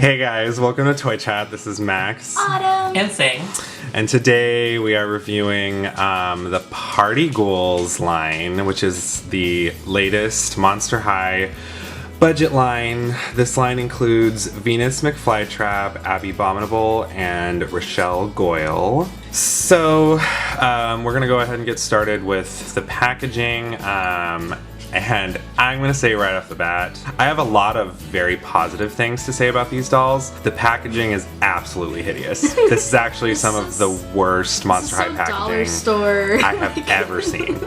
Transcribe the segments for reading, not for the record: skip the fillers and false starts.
Hey guys, welcome to Toy Chat. This is Max. Autumn. And Sing. And today we are reviewing the Party Ghouls line, which is the latest Monster High budget line. This line includes Venus McFlytrap, Abbey Bominable, and Rochelle Goyle. So we're gonna go ahead and get started with the packaging. And I'm gonna say right off the bat, I have a lot of very positive things to say about these dolls. The packaging is absolutely hideous. This is actually some of the worst Monster High packaging dollar store I have ever seen.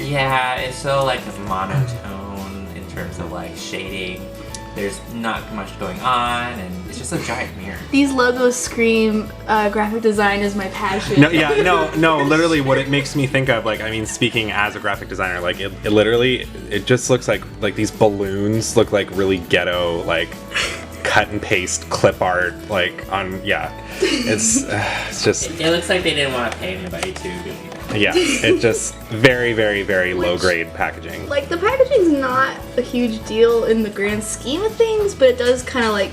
Yeah, it's so like monotone in terms of like shading. There's not much going on, and it's just a giant mirror. These logos scream graphic design is my passion. No, literally what it makes me think of, like, I mean, speaking as a graphic designer, like, it literally, it just looks like these balloons look like really ghetto, like, cut and paste clip art, like, on, yeah. It's just... It looks like they didn't want to pay anybody to do anything. Yeah, it's just very, very, very low-grade packaging. Like, the packaging's not a huge deal in the grand scheme of things, but it does kind of, like,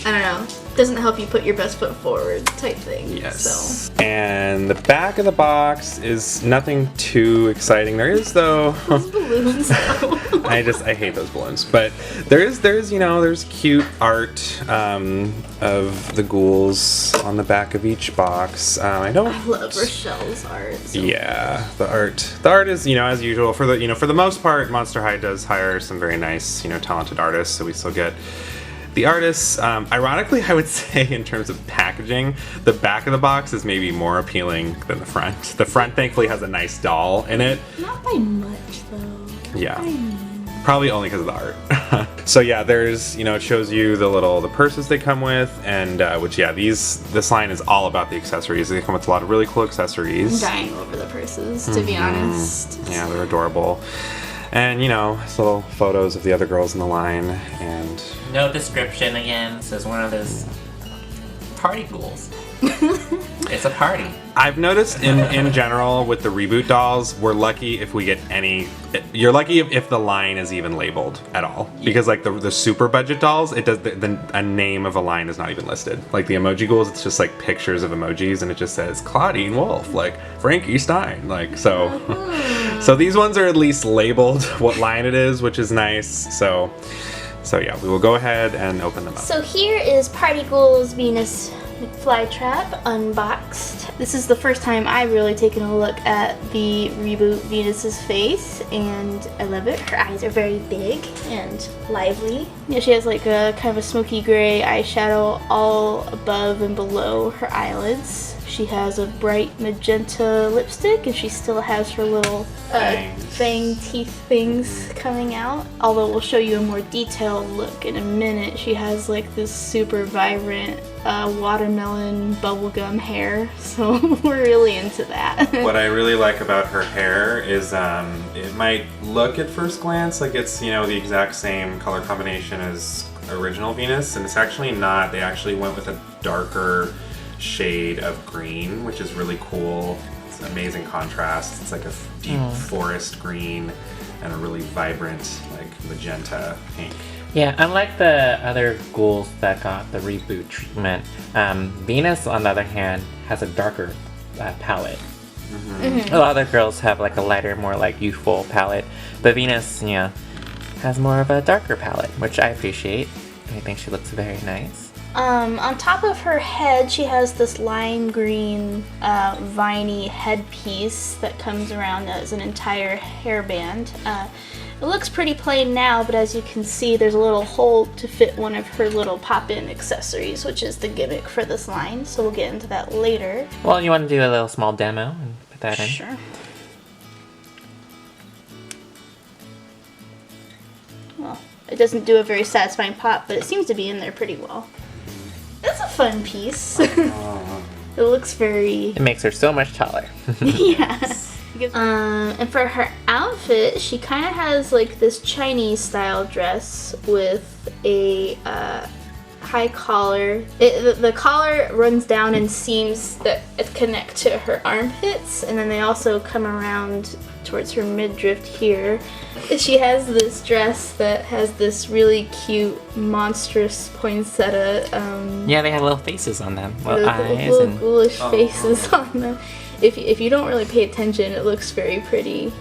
I don't know, doesn't help you put your best foot forward type thing. Yes. So. And the back of the box is nothing too exciting. There is, though... Those balloons, though. I hate those balloons. But there's cute art of the ghouls on the back of each box. I love Rochelle's art. So. Yeah, the art is, as usual, for the most part, Monster High does hire some very nice, talented artists, so we still get the artists. Ironically, I would say in terms of packaging, the back of the box is maybe more appealing than the front. The front thankfully has a nice doll in it. Not by much, though. Yeah. Probably only because of the art. So yeah, there's, it shows you the purses they come with, and this line is all about the accessories. They come with a lot of really cool accessories. I'm dying over the purses, to be honest. Yeah, they're adorable. And, little photos of the other girls in the line, and... No description again, says one of those party ghouls. It's a party. I've noticed in general with the reboot dolls, we're lucky if we get you're lucky if the line is even labeled at all. Because like the super budget dolls, it does a name of a line is not even listed. Like the emoji ghouls, it's just like pictures of emojis and it just says Claudine Wolf, like Frankie Stein, like so. So these ones are at least labeled what line it is, which is nice. So yeah, we will go ahead and open them up. So here is Party Ghouls Venus McFlytrap unboxed. This is the first time I've really taken a look at the reboot Venus's face, and I love it. Her eyes are very big and lively. Yeah, she has like a kind of a smoky gray eyeshadow all above and below her eyelids. She has a bright magenta lipstick, and she still has her little fang teeth things coming out. Although we'll show you a more detailed look in a minute. She has like this super vibrant watermelon bubblegum hair, so we're really into that. What I really like about her hair is it might look at first glance like it's the exact same color combination as original Venus, and it's actually not. They actually went with a darker shade of green, which is really cool. It's an amazing contrast. It's like a deep forest green and a really vibrant like magenta pink. Yeah, unlike the other ghouls that got the reboot treatment, Venus, on the other hand, has a darker palette. A lot of other girls have like a lighter, more like youthful palette, but Venus, has more of a darker palette, which I appreciate. I think she looks very nice. On top of her head, she has this lime green viney headpiece that comes around as an entire hairband. It looks pretty plain now, but as you can see, there's a little hole to fit one of her little pop-in accessories, which is the gimmick for this line, so we'll get into that later. Well, you want to do a little small demo and put that in? Sure. Well, it doesn't do a very satisfying pop, but it seems to be in there pretty well. It's a fun piece. It looks very... It makes her so much taller. Yeah. And for her outfit, she kind of has like this Chinese style dress with a high collar. The collar runs down in seams that connect to her armpits, and then they also come around towards her midriff here. She has this dress that has this really cute, monstrous poinsettia. Yeah, they have little faces on them, little eyes, little and ghoulish faces on them. If you don't really pay attention, it looks very pretty.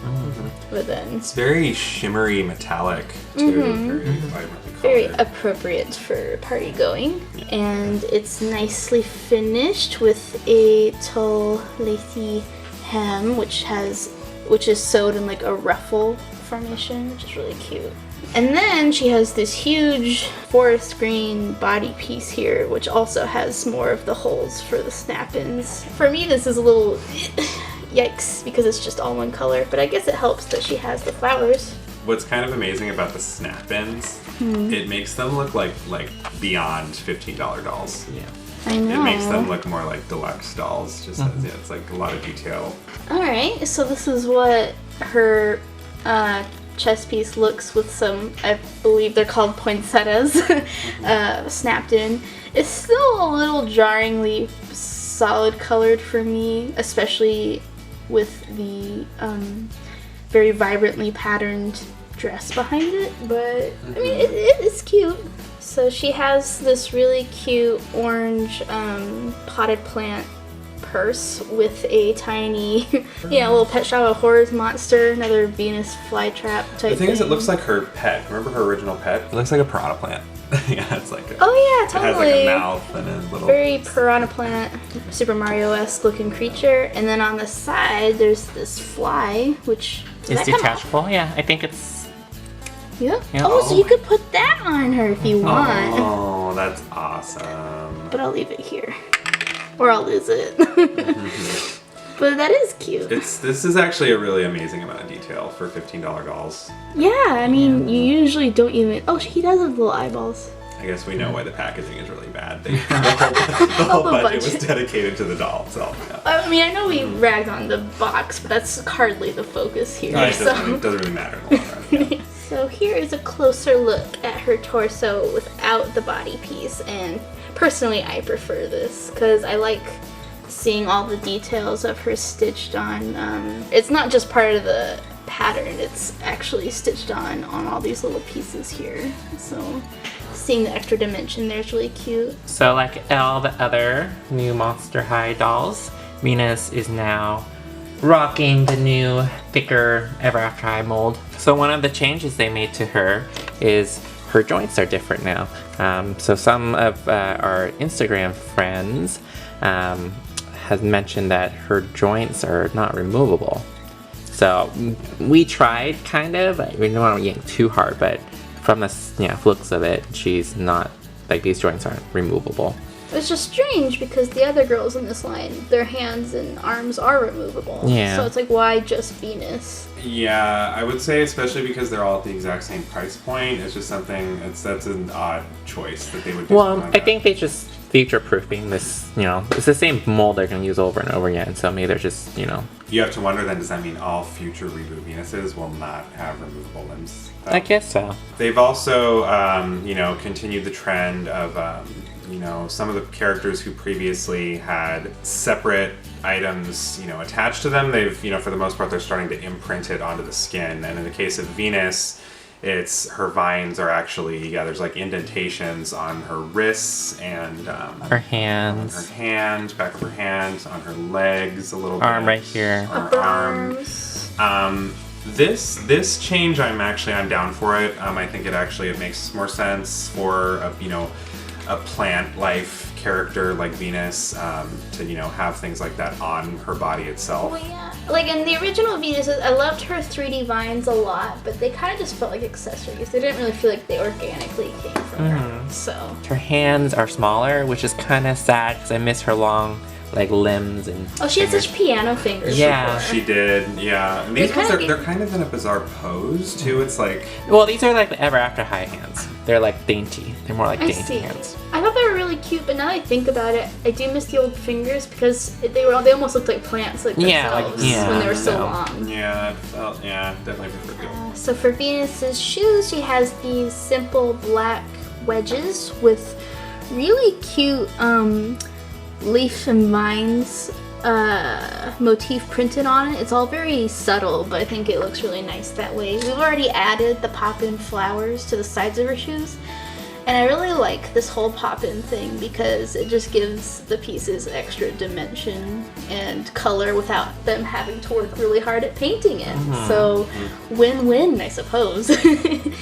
But then It's very shimmery metallic too. Very vibrantly very colored. appropriate for party going. And it's nicely finished with a tall lacy hem, which is sewed in like a ruffle formation, which is really cute. And then she has this huge forest green body piece here, which also has more of the holes for the snap-ins. For me, this is a little yikes because it's just all one color, but I guess it helps that she has the flowers. What's kind of amazing about the snap-ins, it makes them look like beyond $15 dolls. yeah. I know. It makes them look more like deluxe dolls. Just as, it's like a lot of detail. Alright, so this is what her chest piece looks with some, I believe they're called poinsettias, snapped in. It's still a little jarringly solid colored for me, especially with the very vibrantly patterned dress behind it, but I mean, it is cute. So she has this really cute orange potted plant purse with a tiny, little Pet Shop of Horrors monster, another Venus flytrap type The thing is, it thing. looks like her pet. Remember her original pet? It looks like a piranha plant. Yeah, it's like Oh yeah, it has totally. like a mouth and a little. Very piranha plant, Super Mario-esque looking creature. And then on the side, there's this fly, which It's does that come off? detachable. Yeah, I think it's. Yeah. Yeah. Oh, so you could put that on her if you want. Oh, that's awesome. But I'll leave it here, or I'll lose it. But that is cute. This is actually a really amazing amount of detail for $15 dolls. Yeah, I mean, you usually don't even. Oh, he does have little eyeballs. I guess we know why the packaging is really bad. The whole the budget was budget. dedicated to the doll itself. Yeah. I mean, I know we ragged on the box, but that's hardly the focus here. It so. doesn't really matter in the long run. Yeah. So here is a closer look at her torso without the body piece, and personally I prefer this because I like seeing all the details of her stitched on. It's not just part of the pattern, it's actually stitched on all these little pieces here. So seeing the extra dimension there is really cute. So, like all the other new Monster High dolls, Venus is now rocking the new, thicker Ever After High mold. So one of the changes they made to her is her joints are different now. So some of our Instagram friends has mentioned that her joints are not removable. So we tried, kind of. We don't want to yank too hard, but from the looks of it, she's not, like, these joints aren't removable. It's just strange because the other girls in this line, their hands and arms are removable. Yeah. So it's like, why just Venus? Yeah, I would say especially because they're all at the exact same price point. It's just something. That's an odd choice that they would do. Well, something like I that. think they just future-proofing this, it's the same mold they're going to use over and over again, so maybe they're just, You have to wonder then, does that mean all future reboot Venuses will not have removable limbs? I guess so. They've also, continued the trend of, some of the characters who previously had separate items, attached to them. They've, for the most part, they're starting to imprint it onto the skin. And in the case of Venus, it's her vines are actually, there's like indentations on her wrists and Her hands. on her hand, back of her hand, on her legs a little bit. Arm right here. Her Upper arm. arms. This change, I'm down for it. I think it makes more sense for a plant life character like Venus to have things like that on her body itself. Well, yeah. Like in the original Venus, I loved her 3D vines a lot, but they kind of just felt like accessories. They didn't really feel like they organically came from her. So. Her hands are smaller, which is kind of sad because I miss her long, limbs and. Oh, she had such piano fingers. Yeah. before. She did, yeah. And these They ones, kinda they're kind of in a bizarre pose too. It's like Well, these are like the Ever After High hands. They're like dainty. They're more like I dainty see. hands. I thought they were really cute, but now that I think about it, I do miss the old fingers because they almost looked like plants, like themselves when they were so long. definitely prefer good. So for Venus's shoes, she has these simple black wedges with really cute leaf and vines motif printed on it. It's all very subtle, but I think it looks really nice that way. We've already added the pop-in flowers to the sides of her shoes, and I really like this whole pop-in thing because it just gives the pieces extra dimension and color without them having to work really hard at painting it. So win-win, I suppose.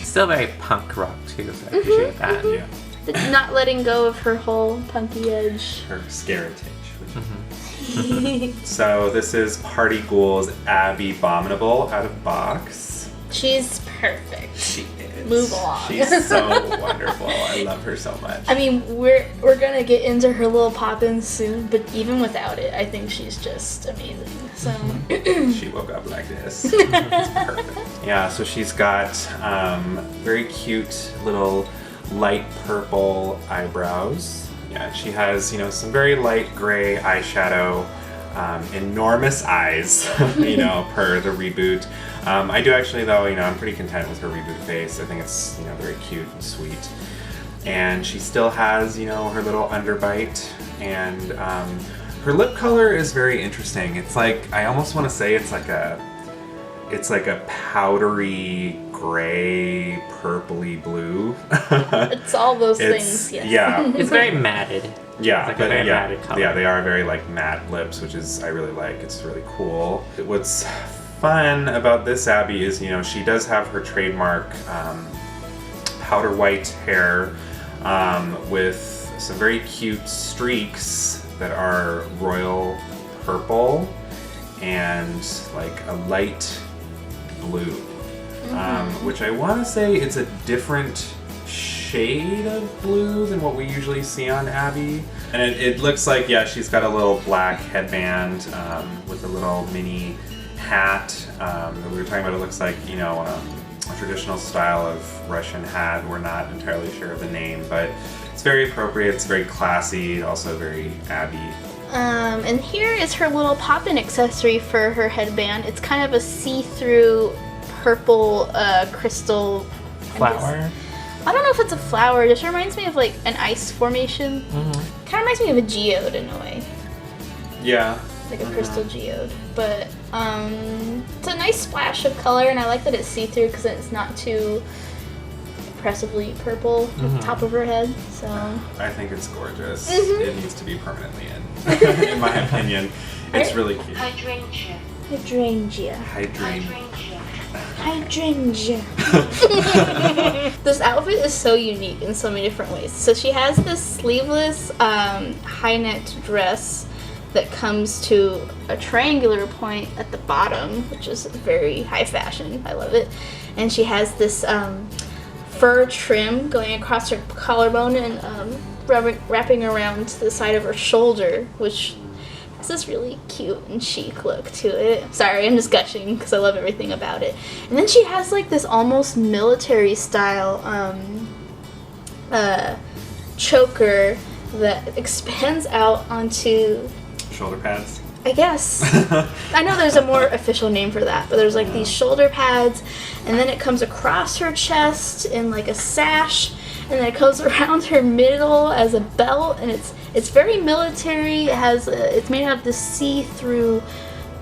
Still very punk rock too, so I appreciate that. Yeah. Not letting go of her whole punky edge. Her scaritage. So this is Party Ghouls Abbey Bominable out of box. She's perfect. She is. Move along. She's so wonderful. I love her so much. I mean, we're gonna get into her little pop-ins soon, but even without it, I think she's just amazing. So She woke up like this. It's perfect. Yeah, so she's got very cute little light purple eyebrows. Yeah, she has, you know, some very light gray eyeshadow, enormous eyes, you know, per the reboot. I do actually, though, you know, I'm pretty content with her reboot face. I think it's, you know, very cute and sweet. And she still has, you know, her little underbite, and her lip color is very interesting. It's like, I almost want to say it's like a powdery gray, purpley blue. it's all those things, yes. Yeah. It's very matted. Yeah, Like a but very yeah, matted color. yeah, they are very like matte lips, which is I really like. It's really cool. What's fun about this Abbey is, you know, she does have her trademark powder white hair with some very cute streaks that are royal purple and like a light blue, which I want to say it's a different shade of blue than what we usually see on Abbey. And it looks like, yeah, she's got a little black headband with a little mini hat that we were talking about. It looks like, you know, a traditional style of Russian hat. We're not entirely sure of the name, but it's very appropriate. It's very classy, also very Abbey. And here is her little pop-in accessory for her headband. It's kind of a see-through purple crystal Flower. I don't know if it's a flower. It just reminds me of like an ice formation. Kind of reminds me of a geode in a way, Yeah. like a crystal geode. But it's a nice splash of color, and I like that it's see-through because it's not too oppressively purple at the top of her head. So I think it's gorgeous. It needs to be permanently in my opinion. It's really cute. hydrangea. This outfit is so unique in so many different ways. So she has this sleeveless high neck dress that comes to a triangular point at the bottom, which is very high fashion. I love it. And she has this fur trim going across her collarbone and wrapping around the side of her shoulder, which has this really cute and chic look to it. Sorry, I'm just gushing because I love everything about it. And then she has like this almost military style choker that expands out onto Shoulder pads. I guess. I know there's a more official name for that, but there's like these shoulder pads, and then it comes across her chest in like a sash, and then it goes around her middle as a belt, and it's very military. It has it's made out of this see-through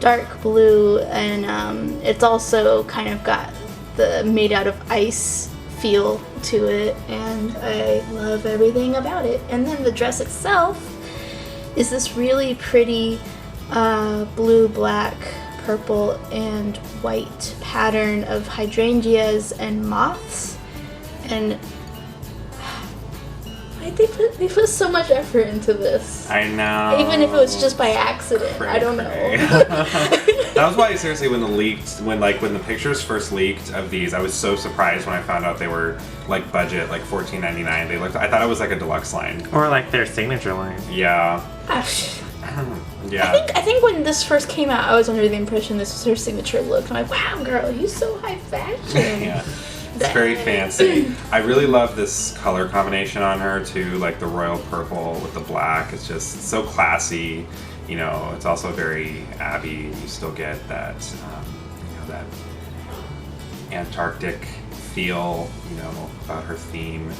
dark blue, and it's also kind of got the made out of ice feel to it, and I love everything about it. And then the dress itself is this really pretty blue, black, purple, and white pattern of hydrangeas and moths, and they put so much effort into this. I know. Even if it was just by accident, I don't know. That was why, seriously, when the pictures first leaked of these, I was so surprised when I found out they were like budget, like $14.99. I thought it was like a deluxe line. Or like their signature line. Yeah. Yeah. I think when this first came out, I was under the impression this was her signature look. I'm like, wow, girl, you so high fashion. Yeah. It's very fancy. I really love this color combination on her too, like the royal purple with the black. It's just so classy. You know, it's also very Abbey. You still get that, that Antarctic feel, you know, about her theme.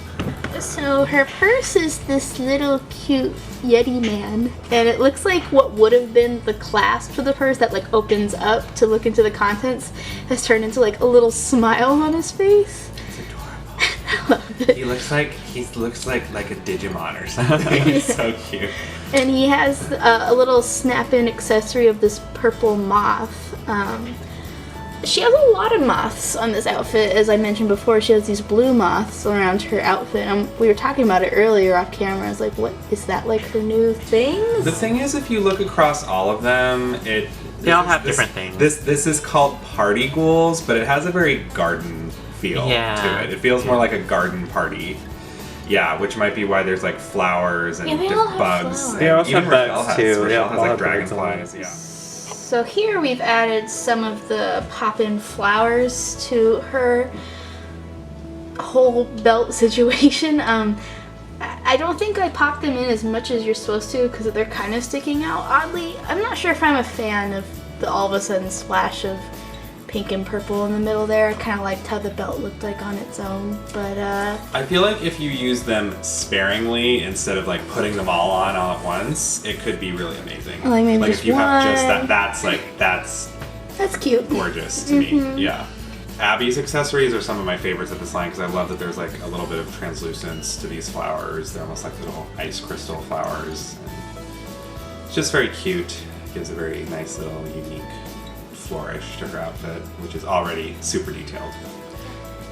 So her purse is this little cute Yeti man, and it looks like what would have been the clasp for the purse that like opens up to look into the contents has turned into like a little smile on his face. It's adorable. I love it. He looks like a Digimon or something. He's so cute. And he has a little snap-in accessory of this purple moth. She has a lot of moths on this outfit. As I mentioned before, she has these blue moths around her outfit. We were talking about it earlier off camera. I was like, what, is that like her new thing? The thing is, if you look across all of them, they all have different things. This is called Party Ghouls, but it has a very garden feel to it. It feels more like a garden party. Yeah, which might be why there's like flowers and different bugs. Flowers. They also have bugs too. Rochelle has like have dragonflies. Yeah. So here we've added some of the pop-in flowers to her whole belt situation. I don't think I popped them in as much as you're supposed to because they're kind of sticking out oddly. I'm not sure if I'm a fan of the all of a sudden splash of pink and purple in the middle there. I kind of liked how the belt looked like on its own, but I feel like if you use them sparingly instead of like putting them all at once, it could be really amazing. Like maybe just if you have just one. that's cute. gorgeous to me. Yeah. Abby's accessories are some of my favorites of this line because I love that there's like a little bit of translucence to these flowers. They're almost like little ice crystal flowers. And it's just very cute. It gives a very nice little unique flourish to her outfit, which is already super detailed.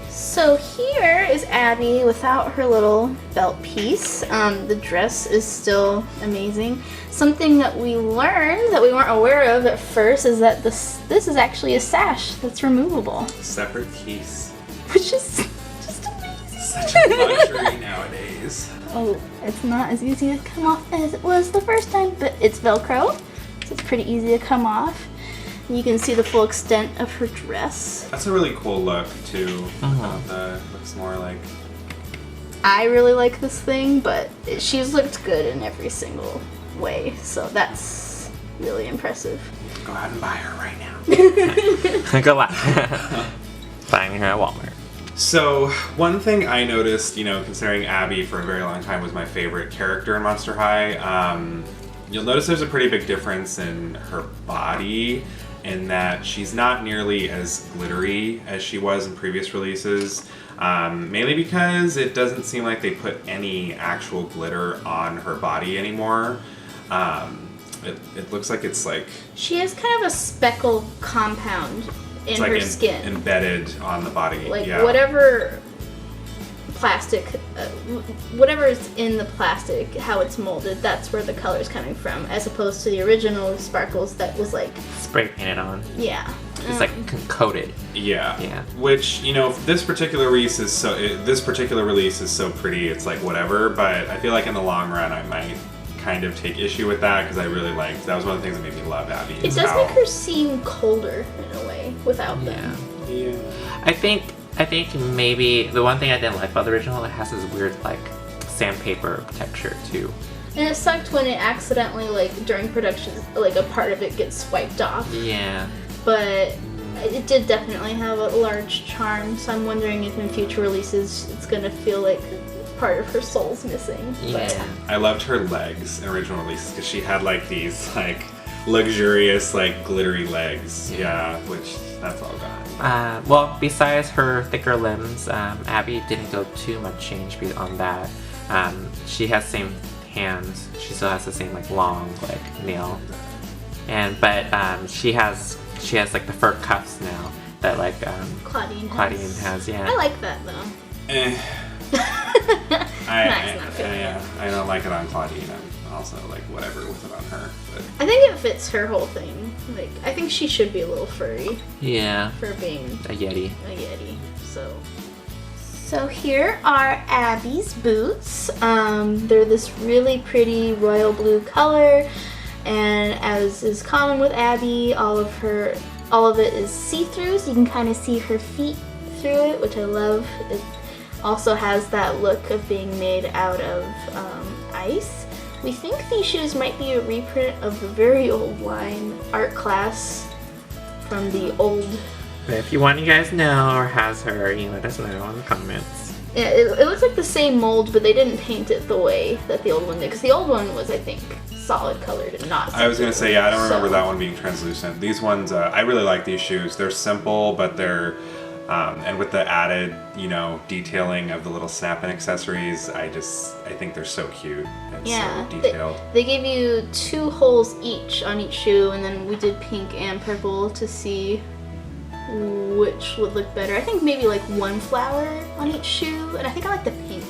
So here is Abby without her little belt piece. The dress is still amazing. Something that we learned that we weren't aware of at first is that this is actually a sash that's removable. Separate piece. Which is just amazing. Such a luxury nowadays. Oh, it's not as easy to come off as it was the first time, but it's Velcro, so it's pretty easy to come off. You can see the full extent of her dress. That's a really cool look too. Looks more like. I really like this thing, but she's looked good in every single way, so that's really impressive. Go out and buy her right now. Good luck. Finding her at Walmart. So one thing I noticed, you know, considering Abby for a very long time was my favorite character in Monster High, you'll notice there's a pretty big difference in her body in that she's not nearly as glittery as she was in previous releases, mainly because it doesn't seem like they put any actual glitter on her body anymore. It looks like it's like... She has kind of a speckle compound in her skin. Embedded on the body. Like whatever plastic, whatever is in the plastic, how it's molded, that's where the color's coming from, as opposed to the original sparkles that was like spray painted on. Yeah. It's like coated. Yeah. Yeah. Which, you know, this particular release is so pretty. It's like whatever. But I feel like in the long run, I might kind of take issue with that because I really liked. That was one of the things that made me love Abby. It does make her seem colder in a way without them. Yeah. I think maybe the one thing I didn't like about the original, it has this weird like sandpaper texture too. And it sucked when it accidentally, like during production, like a part of it gets swiped off. Yeah. But it did definitely have a large charm, so I'm wondering if in future releases it's gonna feel like part of her soul's missing. Yeah. But I loved her legs in original releases because she had like these like luxurious like glittery legs. Yeah, which that's all gone. Well, besides her thicker limbs, Abby didn't go too much change beyond that. She has the same hands. She still has the same like long like nail, but she has like the fur cuffs now that like Claudine has. Yeah. I like that though. I don't like it on Claudine. I'm also like whatever with it on her. But I think it fits her whole thing. Like I think she should be a little furry. Yeah. For being a Yeti. So here are Abby's boots. They're this really pretty royal blue color, and as is common with Abby, all of it is see-through, so you can kind of see her feet through it, which I love. It also has that look of being made out of ice. We think these shoes might be a reprint of the very old line Art Class from the old But if you want you guys know or has her, you let us know in the comments. Yeah, it looks like the same mold, but they didn't paint it the way that the old one did. Because the old one was, I think, solid colored and not. I was gonna say, yeah, I don't remember that one being translucent. These ones, I really like these shoes. They're simple, but they're, and with the added, you know, detailing of the little snap-in accessories, I think they're so cute and so detailed. They gave you 2 holes each on each shoe, and then we did pink and purple to see which would look better. I think maybe like 1 flower on each shoe, and I think I like the pink.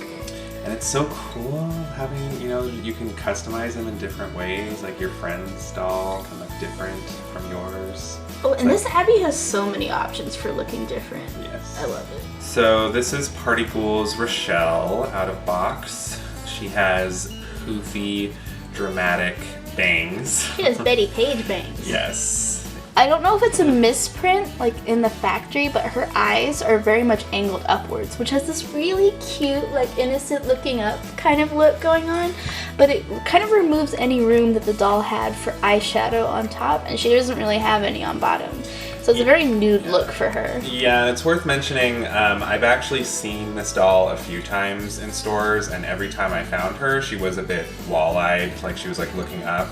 And it's so cool having, you know, you can customize them in different ways. Like your friend's doll can look different from yours. Oh, and this Abbey has so many options for looking different. Yes. I love it. So this is Party Ghouls Rochelle out of box. She has poofy, dramatic bangs. She has Betty Page bangs. Yes. I don't know if it's a misprint, like in the factory, but her eyes are very much angled upwards, which has this really cute, like innocent looking up kind of look going on, but it kind of removes any room that the doll had for eyeshadow on top, and she doesn't really have any on bottom. So it's a very nude look for her. Yeah, and it's worth mentioning, I've actually seen this doll a few times in stores, and every time I found her, she was a bit wall-eyed, like she was like looking up.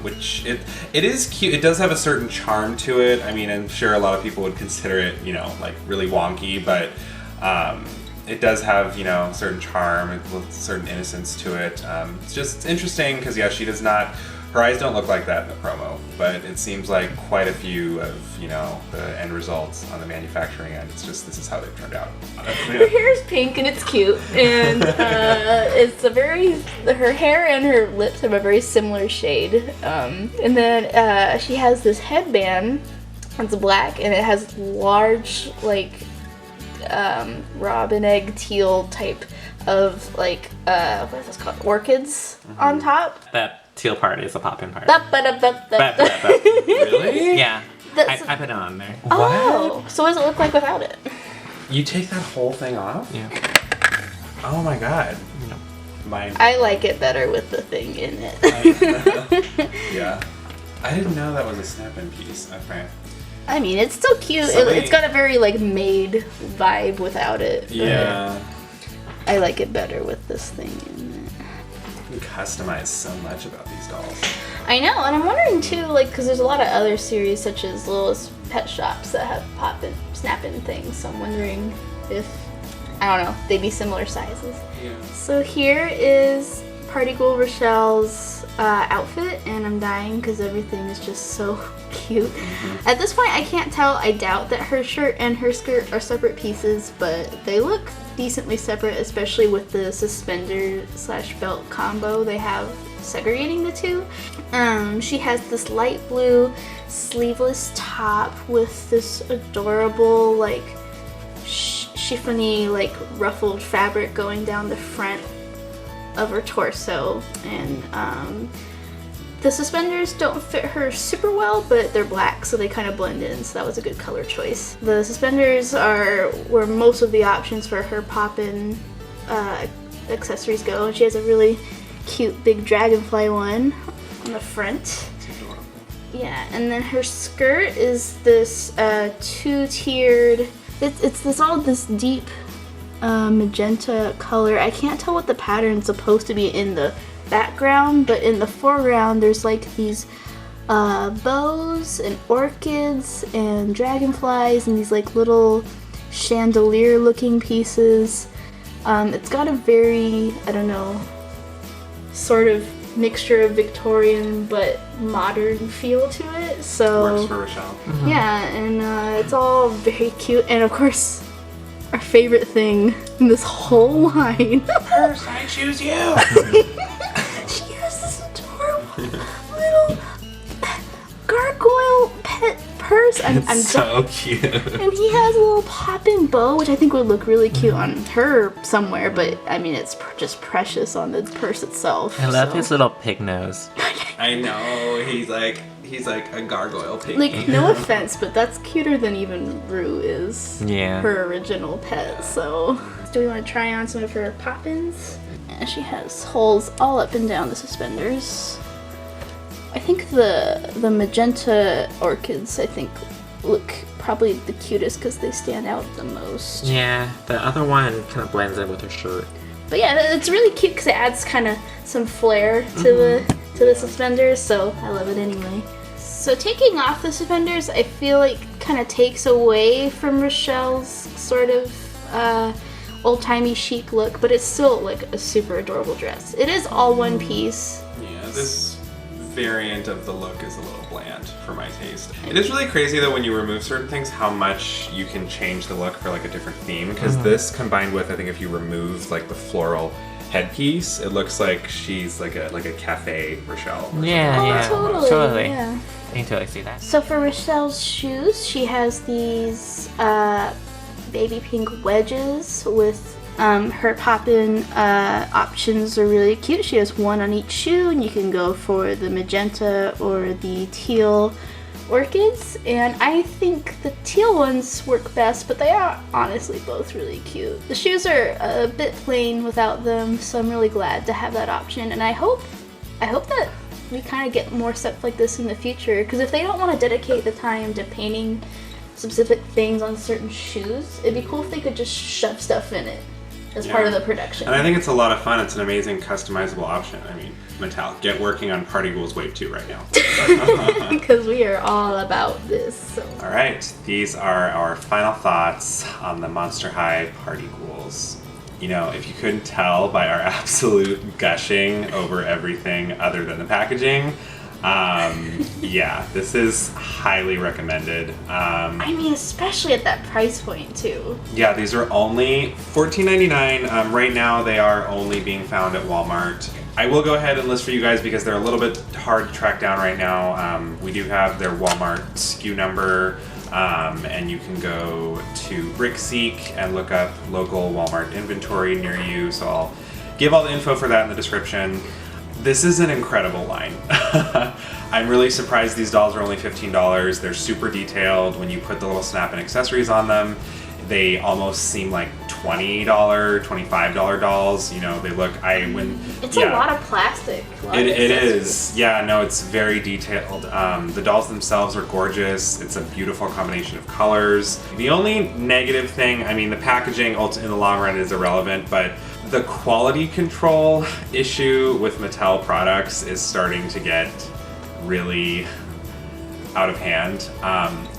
Which it is cute. It does have a certain charm to it. I mean, I'm sure a lot of people would consider it, you know, like really wonky, but it does have, you know, certain charm with certain innocence to it. It's interesting because, yeah, she does not, her eyes don't look like that in the promo, but it seems like quite a few of, you know, the end results on the manufacturing end. It's just, this is how they've turned out. Her hair is pink and it's cute, and it's a very, her hair and her lips have a very similar shade. And then she has this headband that's black, and it has large, like, robin egg teal type of, like, what is this called? Orchids on top. That teal part is a pop-in part. Really? Yeah. I put it on there. Oh, so what does it look like without it? You take that whole thing off? Yeah. Oh my god. Mine. I like it better with the thing in it. Yeah. I didn't know that was a snap-in piece. Okay. I mean, it's still cute. It's got a very, like, maid vibe without it. Yeah. I like it better with this thing in it. You can customize so much about these dolls. I know, and I'm wondering too, like, because there's a lot of other series such as Littlest Pet Shops that have pop-in, snap-in things, so I'm wondering if, I don't know, they'd be similar sizes. Yeah. So here is Party Ghoul Rochelle's outfit, and I'm dying because everything is just so cute. Mm-hmm. At this point, I can't tell. I doubt that her shirt and her skirt are separate pieces, but they look decently separate, especially with the suspender/belt combo they have segregating the two. She has this light blue sleeveless top with this adorable, like, chiffony, like, ruffled fabric going down the front of her torso, and the suspenders don't fit her super well, but they're black, so they kind of blend in, so that was a good color choice. The suspenders were most of the options for her pop-in accessories go, and she has a really cute big dragonfly one on the front. It's adorable. Yeah, and then her skirt is this two-tiered, it's this deep magenta color. I can't tell what the pattern's supposed to be in the background, but in the foreground there's like these bows and orchids and dragonflies and these like little chandelier looking pieces. It's got a very, I don't know, sort of mixture of Victorian but modern feel to it, so works for Rochelle. Mm-hmm. yeah, and it's all very cute, and of course our favorite thing in this whole line. First, I choose you! She has this adorable little gargoyle pet purse. I'm so cute. And he has a little pop-in bow, which I think would look really cute on her somewhere, but I mean, it's just precious on the purse itself. I love his little pig nose. I know, he's like a gargoyle pig. Like, no offense, but that's cuter than even Rue is. Yeah. Her original pet, so. Do we want to try on some of her pop-ins? And she has holes all up and down the suspenders. I think the magenta orchids, I think, look probably the cutest because they stand out the most. Yeah, the other one kind of blends in with her shirt. But yeah, it's really cute because it adds kind of some flair to the suspenders, so I love it anyway. So taking off the suspenders, I feel like kind of takes away from Rochelle's sort of old-timey chic look, but it's still like a super adorable dress. It is all one piece. Yeah, this variant of the look is a little bland for my taste. It is really crazy though when you remove certain things how much you can change the look for like a different theme, because this combined with, I think if you remove like the floral headpiece, it looks like she's like a cafe Rochelle. Yeah, Totally. Yeah. I can totally see that. So for Rochelle's shoes, she has these baby pink wedges with her pop-in options are really cute. She has one on each shoe, and you can go for the magenta or the teal orchids. And I think the teal ones work best, but they are honestly both really cute. The shoes are a bit plain without them, so I'm really glad to have that option. And I hope that we kind of get more stuff like this in the future, because if they don't want to dedicate the time to painting specific things on certain shoes, it'd be cool if they could just shove stuff in it as part of the production. And I think it's a lot of fun. It's an amazing customizable option. I mean, Mattel, get working on Party Ghouls Wave 2 right now. Because we are all about this. So. All right, these are our final thoughts on the Monster High Party Ghouls. You know, if you couldn't tell by our absolute gushing over everything other than the packaging, yeah, this is highly recommended. I mean, especially at that price point too. Yeah, these are only $14.99. Right now they are only being found at Walmart. I will go ahead and list for you guys because they're a little bit hard to track down right now. We do have their Walmart SKU number, and you can go to BrickSeek and look up local Walmart inventory near you. So I'll give all the info for that in the description. This is an incredible line. I'm really surprised these dolls are only $15. They're super detailed. When you put the little snap-in accessories on them, they almost seem like $20, $25 dolls. You know, they look, It's a lot of plastic. It is. Yeah, no, it's very detailed. The dolls themselves are gorgeous. It's a beautiful combination of colors. The only negative thing, I mean, the packaging in the long run is irrelevant, but the quality control issue with Mattel products is starting to get really out of hand.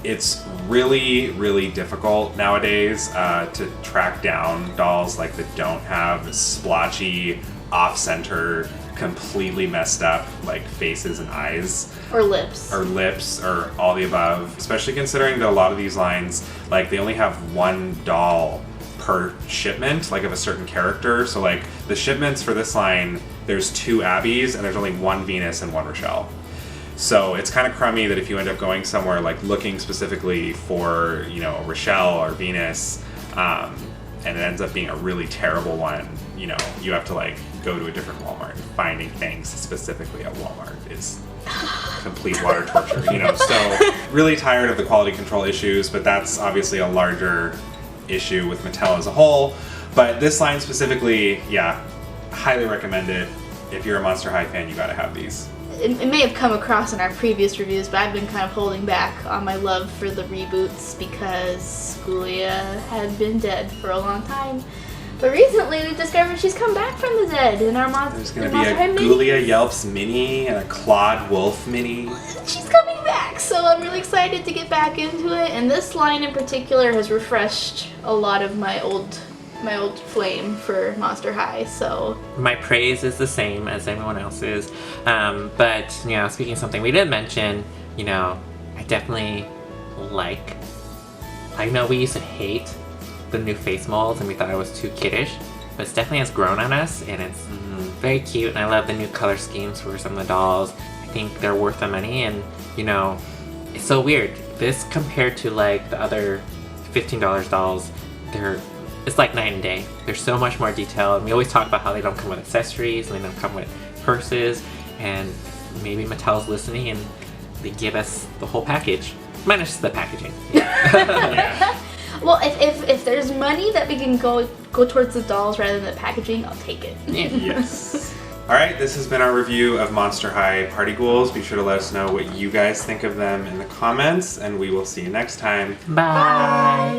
It's really, really difficult nowadays to track down dolls like that don't have splotchy, off-center, completely messed up like faces and eyes. Or lips. Or all the above. Especially considering that a lot of these lines, like they only have one doll per shipment, like of a certain character. So like the shipments for this line, there's 2 Abbeys and there's only 1 Venus and 1 Rochelle. So it's kind of crummy that if you end up going somewhere like looking specifically for, you know, Rochelle or Venus, and it ends up being a really terrible one, you know, you have to like go to a different Walmart. Finding things specifically at Walmart is complete water torture, you know. So really tired of the quality control issues, but that's obviously a larger issue with Mattel as a whole. But this line specifically, yeah, highly recommend it. If you're a Monster High fan, you gotta have these. It may have come across in our previous reviews, but I've been kind of holding back on my love for the reboots because Ghoulia had been dead for a long time. But recently we've discovered she's come back from the dead in our There's gonna be a Ghoulia Yelps mini and a Claude Wolf mini. She's coming back, so I'm really excited to get back into it. And this line in particular has refreshed a lot of my old flame for Monster High, so... My praise is the same as everyone else's, but, you know, speaking of something we did mention, you know, I definitely like... I know we used to hate the new face molds and we thought it was too kiddish, but it definitely has grown on us, and it's very cute, and I love the new color schemes for some of the dolls. I think they're worth the money, and, you know, it's so weird. This compared to, like, the other $15 dolls, it's like night and day. They're so much more detailed. We always talk about how they don't come with accessories and they don't come with purses, and maybe Mattel's listening and they give us the whole package, minus the packaging. Yeah. Well, if there's money that we can go towards the dolls rather than the packaging, I'll take it. Yeah. Yes. Alright, this has been our review of Monster High Party Ghouls. Be sure to let us know what you guys think of them in the comments, and we will see you next time. Bye.